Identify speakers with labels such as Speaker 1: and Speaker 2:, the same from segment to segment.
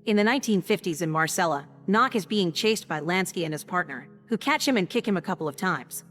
Speaker 1: In the 1950s in Marcella, Knock is being chased by Lansky and his partner, who catch him and kick him a couple of times.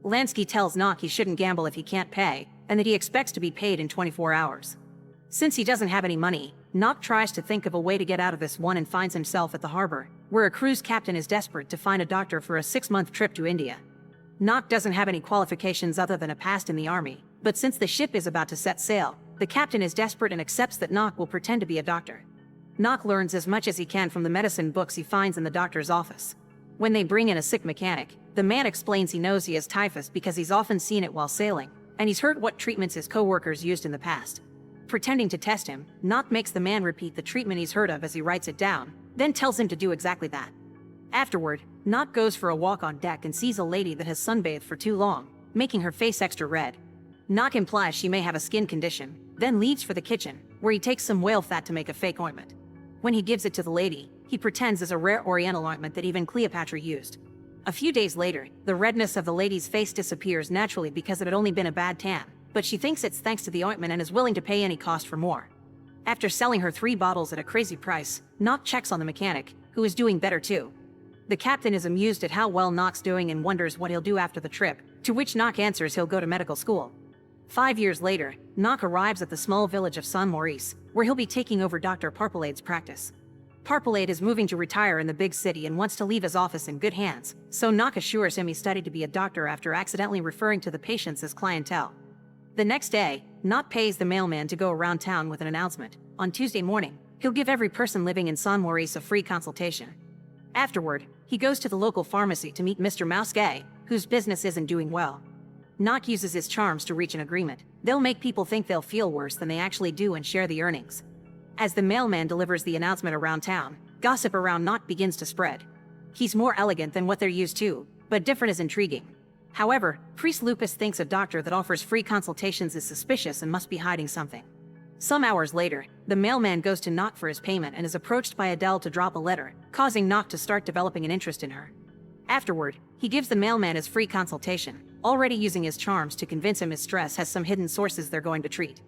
Speaker 1: Lansky tells Knock he shouldn't gamble if he can't pay, and that he expects to be paid in 24 hours. Since he doesn't have any money, Knock tries to think of a way to get out of this one and finds himself at the harbor, where a cruise captain is desperate to find a doctor for a 6-month trip to India. Knock doesn't have any qualifications other than a past in the army, but since the ship is about to set sail, the captain is desperate and accepts that Knock will pretend to be a doctor. Knock learns as much as he can from the medicine books he finds in the doctor's office. When they bring in a sick mechanic, the man explains he knows he has typhus because he's often seen it while sailing, and he's heard what treatments his co-workers used in the past. Pretending to test him, Knock makes the man repeat the treatment he's heard of as he writes it down, then tells him to do exactly that. Afterward, Knock goes for a walk on deck and sees a lady that has sunbathed for too long, making her face extra red. Knock implies she may have a skin condition, then leaves for the kitchen, where he takes some whale fat to make a fake ointment. When he gives it to the lady, he pretends it's a rare oriental ointment that even Cleopatra used. A few days later, the redness of the lady's face disappears naturally because it had only been a bad tan, but she thinks it's thanks to the ointment and is willing to pay any cost for more. After selling her 3 bottles at a crazy price, Knock checks on the mechanic, who is doing better too. The captain is amused at how well Knock's doing and wonders what he'll do after the trip, to which Knock answers he'll go to medical school. 5 years later, Knock arrives at the small village of San Maurice, where he'll be taking over Dr. Parpolade's practice. Parpolade is moving to retire in the big city and wants to leave his office in good hands, so Knock assures him he studied to be a doctor after accidentally referring to the patients as clientele. The next day, Knock pays the mailman to go around town with an announcement. On Tuesday morning, he'll give every person living in San Maurice a free consultation. Afterward, he goes to the local pharmacy to meet Mr. Mousquet, whose business isn't doing well. Knock uses his charms to reach an agreement. They'll make people think they'll feel worse than they actually do and share the earnings. As the mailman delivers the announcement around town, gossip around Knock begins to spread. He's more elegant than what they're used to, but different is intriguing. However, Priest Lupus thinks a doctor that offers free consultations is suspicious and must be hiding something. Some hours later, the mailman goes to Knock for his payment and is approached by Adele to drop a letter, causing Knock to start developing an interest in her. Afterward, he gives the mailman his free consultation, already using his charms to convince him his stress has some hidden sources they're going to treat.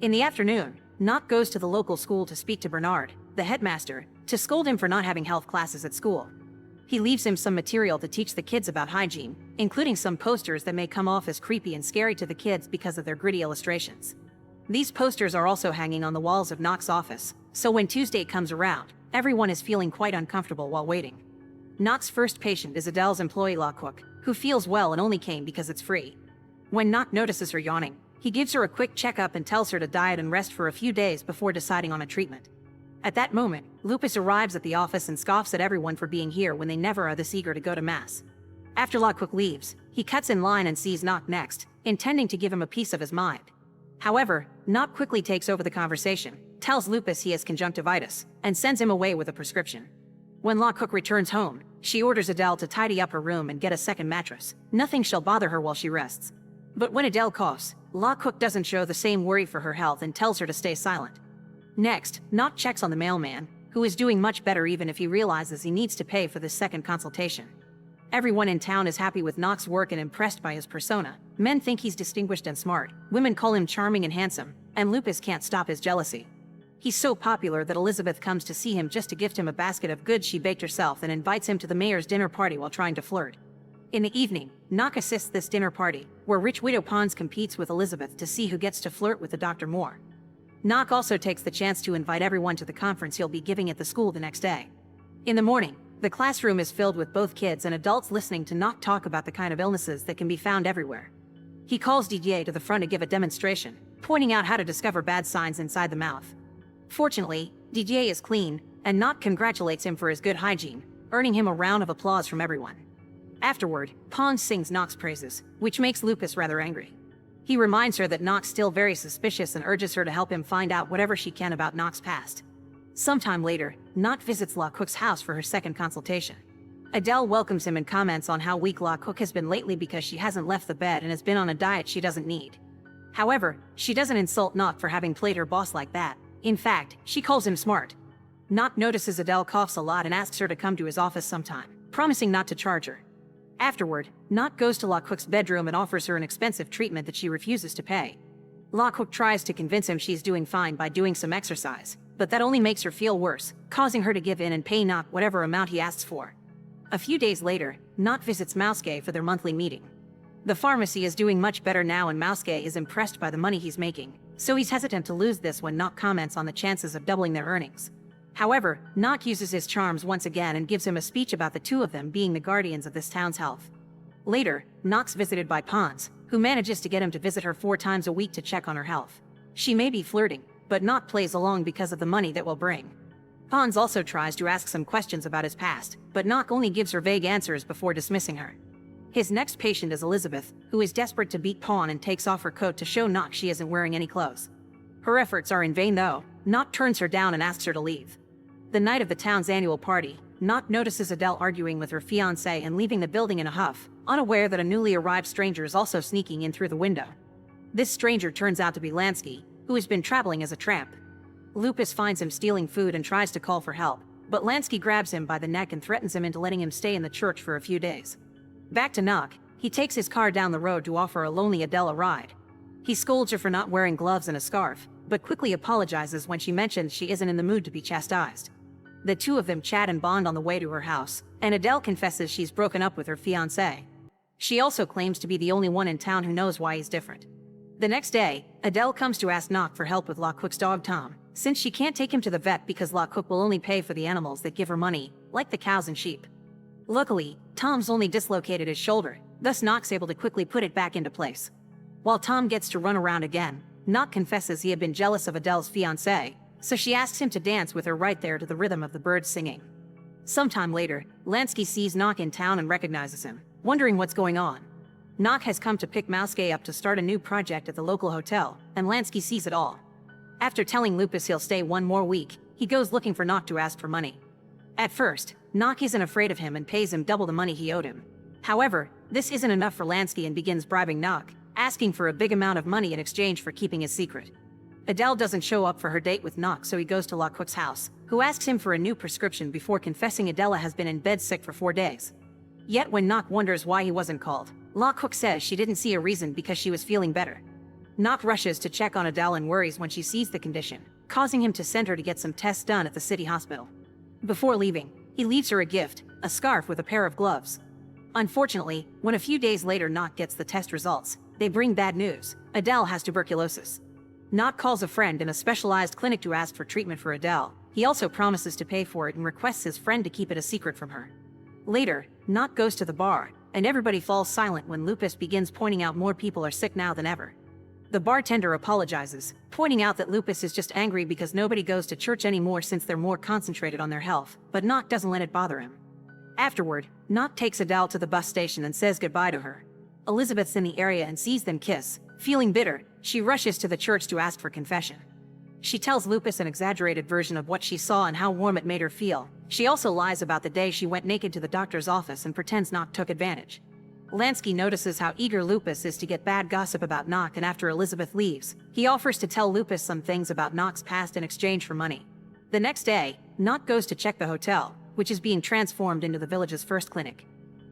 Speaker 1: In the afternoon, Knock goes to the local school to speak to Bernard, the headmaster, to scold him for not having health classes at school. He leaves him some material to teach the kids about hygiene, including some posters that may come off as creepy and scary to the kids because of their gritty illustrations. These posters are also hanging on the walls of Knock's office, so when Tuesday comes around, everyone is feeling quite uncomfortable while waiting. Knock's first patient is Adele's employee Lawcook, who feels well and only came because it's free. When Knock notices her yawning, he gives her a quick checkup and tells her to diet and rest for a few days before deciding on a treatment. At that moment, Lupus arrives at the office and scoffs at everyone for being here when they never are this eager to go to mass. After Lawcook leaves, he cuts in line and sees Knock next, intending to give him a piece of his mind. However, Knock quickly takes over the conversation, tells Lupus he has conjunctivitis, and sends him away with a prescription. When Lawcook returns home, she orders Adele to tidy up her room and get a second mattress. Nothing shall bother her while she rests. But when Adele coughs, Lawcook doesn't show the same worry for her health and tells her to stay silent. Next, Knock checks on the mailman, who is doing much better even if he realizes he needs to pay for this second consultation. Everyone in town is happy with Knock's work and impressed by his persona. Men think he's distinguished and smart, women call him charming and handsome, and Lupus can't stop his jealousy. He's so popular that Elizabeth comes to see him just to gift him a basket of goods she baked herself and invites him to the mayor's dinner party while trying to flirt. In the evening, Knock assists this dinner party, where Rich Widow Pons competes with Elizabeth to see who gets to flirt with the doctor more. Knock also takes the chance to invite everyone to the conference he'll be giving at the school the next day. In the morning, the classroom is filled with both kids and adults listening to Knock talk about the kind of illnesses that can be found everywhere. He calls Didier to the front to give a demonstration, pointing out how to discover bad signs inside the mouth. Fortunately, Didier is clean, and Knock congratulates him for his good hygiene, earning him a round of applause from everyone. Afterward, Pons sings Knock's praises, which makes Lupus rather angry. He reminds her that Knock's still very suspicious and urges her to help him find out whatever she can about Knock's past. Sometime later, Knock visits Lawcook's house for her second consultation. Adele welcomes him and comments on how weak Lawcook has been lately because she hasn't left the bed and has been on a diet she doesn't need. However, she doesn't insult Knock for having played her boss like that. In fact, she calls him smart. Knock notices Adele coughs a lot and asks her to come to his office sometime, promising not to charge her. Afterward, Knock goes to Lawcook's bedroom and offers her an expensive treatment that she refuses to pay. Lawcook tries to convince him she's doing fine by doing some exercise, but that only makes her feel worse, causing her to give in and pay Knock whatever amount he asks for. A few days later, Knock visits Mouske for their monthly meeting. The pharmacy is doing much better now and Mouske is impressed by the money he's making, so he's hesitant to lose this when Knock comments on the chances of doubling their earnings. However, Knock uses his charms once again and gives him a speech about the two of them being the guardians of this town's health. Later, Knock's visited by Pons, who manages to get him to visit her 4 times a week to check on her health. She may be flirting, but Knock plays along because of the money that will bring. Pons also tries to ask some questions about his past, but Knock only gives her vague answers before dismissing her. His next patient is Elizabeth, who is desperate to beat Pon and takes off her coat to show Knock she isn't wearing any clothes. Her efforts are in vain though. Knock turns her down and asks her to leave. The night of the town's annual party, Knock notices Adele arguing with her fiancé and leaving the building in a huff, unaware that a newly arrived stranger is also sneaking in through the window. This stranger turns out to be Lansky, who has been traveling as a tramp. Lupus finds him stealing food and tries to call for help, but Lansky grabs him by the neck and threatens him into letting him stay in the church for a few days. Back to Knock, he takes his car down the road to offer a lonely Adele a ride. He scolds her for not wearing gloves and a scarf, but quickly apologizes when she mentions she isn't in the mood to be chastised. The two of them chat and bond on the way to her house, and Adele confesses she's broken up with her fiancé. She also claims to be the only one in town who knows why he's different. The next day, Adele comes to ask Knock for help with La Cook's dog Tom, since she can't take him to the vet because La Cook will only pay for the animals that give her money, like the cows and sheep. Luckily, Tom's only dislocated his shoulder, thus Knock's able to quickly put it back into place. While Tom gets to run around again, Knock confesses he had been jealous of Adele's fiancé, so she asks him to dance with her right there to the rhythm of the birds singing. Sometime later, Lansky sees Knock in town and recognizes him, wondering what's going on. Knock has come to pick Mouske up to start a new project at the local hotel, and Lansky sees it all. After telling Lupus he'll stay 1 more week, he goes looking for Knock to ask for money. At first, Knock isn't afraid of him and pays him double the money he owed him. However, this isn't enough for Lansky and begins bribing Knock, asking for a big amount of money in exchange for keeping his secret. Adele doesn't show up for her date with Knock, so he goes to La Cook's house, who asks him for a new prescription before confessing Adele has been in bed sick for 4 days. Yet when Knock wonders why he wasn't called, La Cook says she didn't see a reason because she was feeling better. Knock rushes to check on Adele and worries when she sees the condition, causing him to send her to get some tests done at the city hospital. Before leaving, he leaves her a gift, a scarf with a pair of gloves. Unfortunately, when a few days later Knock gets the test results, they bring bad news. Adele has tuberculosis. Knock calls a friend in a specialized clinic to ask for treatment for Adele. He also promises to pay for it and requests his friend to keep it a secret from her. Later, Knock goes to the bar, and everybody falls silent when Lupus begins pointing out more people are sick now than ever. The bartender apologizes, pointing out that Lupus is just angry because nobody goes to church anymore since they're more concentrated on their health, but Knock doesn't let it bother him. Afterward, Knock takes Adele to the bus station and says goodbye to her. Elizabeth's in the area and sees them kiss. Feeling bitter, she rushes to the church to ask for confession. She tells Lupus an exaggerated version of what she saw and how warm it made her feel. She also lies about the day she went naked to the doctor's office and pretends Knock took advantage. Lansky notices how eager Lupus is to get bad gossip about Knock, and after Elizabeth leaves, he offers to tell Lupus some things about Knock's past in exchange for money. The next day, Knock goes to check the hotel, which is being transformed into the village's first clinic.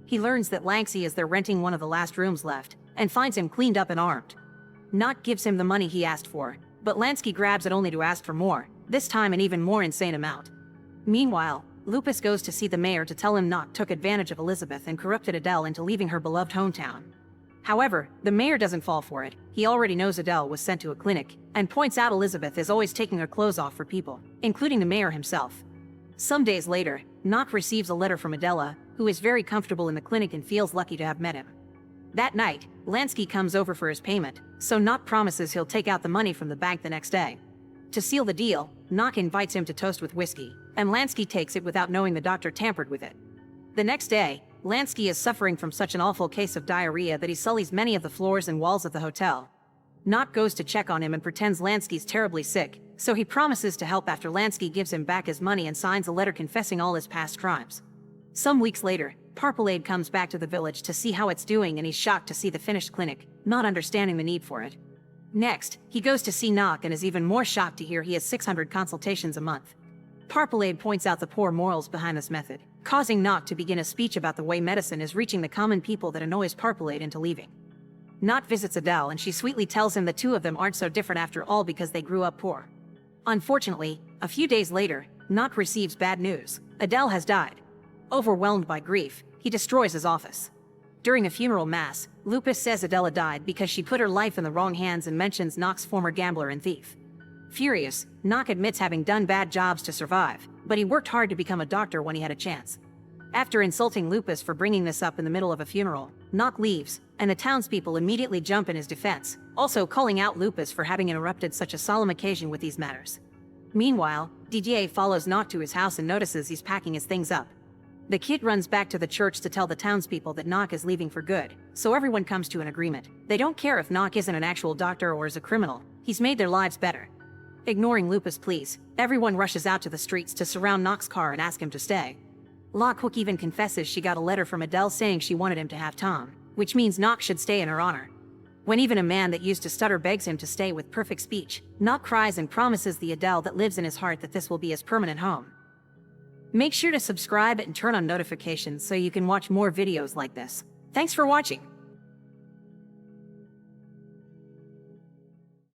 Speaker 1: He learns that Lansky is there renting one of the last rooms left, and finds him cleaned up and armed. Knock gives him the money he asked for, but Lansky grabs it only to ask for more, this time an even more insane amount. Meanwhile, Lupus goes to see the mayor to tell him Knock took advantage of Elizabeth and corrupted Adele into leaving her beloved hometown. However, the mayor doesn't fall for it. He already knows Adele was sent to a clinic, and points out Elizabeth is always taking her clothes off for people, including the mayor himself. Some days later, Knock receives a letter from Adela, who is very comfortable in the clinic and feels lucky to have met him. That night, Lansky comes over for his payment, so Knock promises he'll take out the money from the bank the next day. To seal the deal, Knock invites him to toast with whiskey, and Lansky takes it without knowing the doctor tampered with it. The next day, Lansky is suffering from such an awful case of diarrhea that he sullies many of the floors and walls of the hotel. Knock goes to check on him and pretends Lansky's terribly sick, so he promises to help after Lansky gives him back his money and signs a letter confessing all his past crimes. Some weeks later, Parpelade comes back to the village to see how it's doing, and he's shocked to see the finished clinic, not understanding the need for it. Next, he goes to see Knock and is even more shocked to hear he has 600 consultations a month. Parpelade points out the poor morals behind this method, causing Knock to begin a speech about the way medicine is reaching the common people that annoys Parpelade into leaving. Knock visits Adele and she sweetly tells him the two of them aren't so different after all because they grew up poor. Unfortunately, a few days later, Knock receives bad news. Adele has died. Overwhelmed by grief, he destroys his office. During a funeral mass, Lupus says Adele died because she put her life in the wrong hands and mentions Knock's former gambler and thief. Furious, Knock admits having done bad jobs to survive, but he worked hard to become a doctor when he had a chance. After insulting Lupus for bringing this up in the middle of a funeral, Knock leaves, and the townspeople immediately jump in his defense, also calling out Lupus for having interrupted such a solemn occasion with these matters. Meanwhile, DJ follows Knock to his house and notices he's packing his things up. The kid runs back to the church to tell the townspeople that Knock is leaving for good, so everyone comes to an agreement. They don't care if Knock isn't an actual doctor or is a criminal, he's made their lives better. Ignoring Lupus' pleas, everyone rushes out to the streets to surround Knock's car and ask him to stay. Lockhook even confesses she got a letter from Adele saying she wanted him to have Tom, which means Knock should stay in her honor. When even a man that used to stutter begs him to stay with perfect speech, Knock cries and promises the Adele that lives in his heart that this will be his permanent home. Make sure to subscribe and turn on notifications so you can watch more videos like this. Thanks for watching.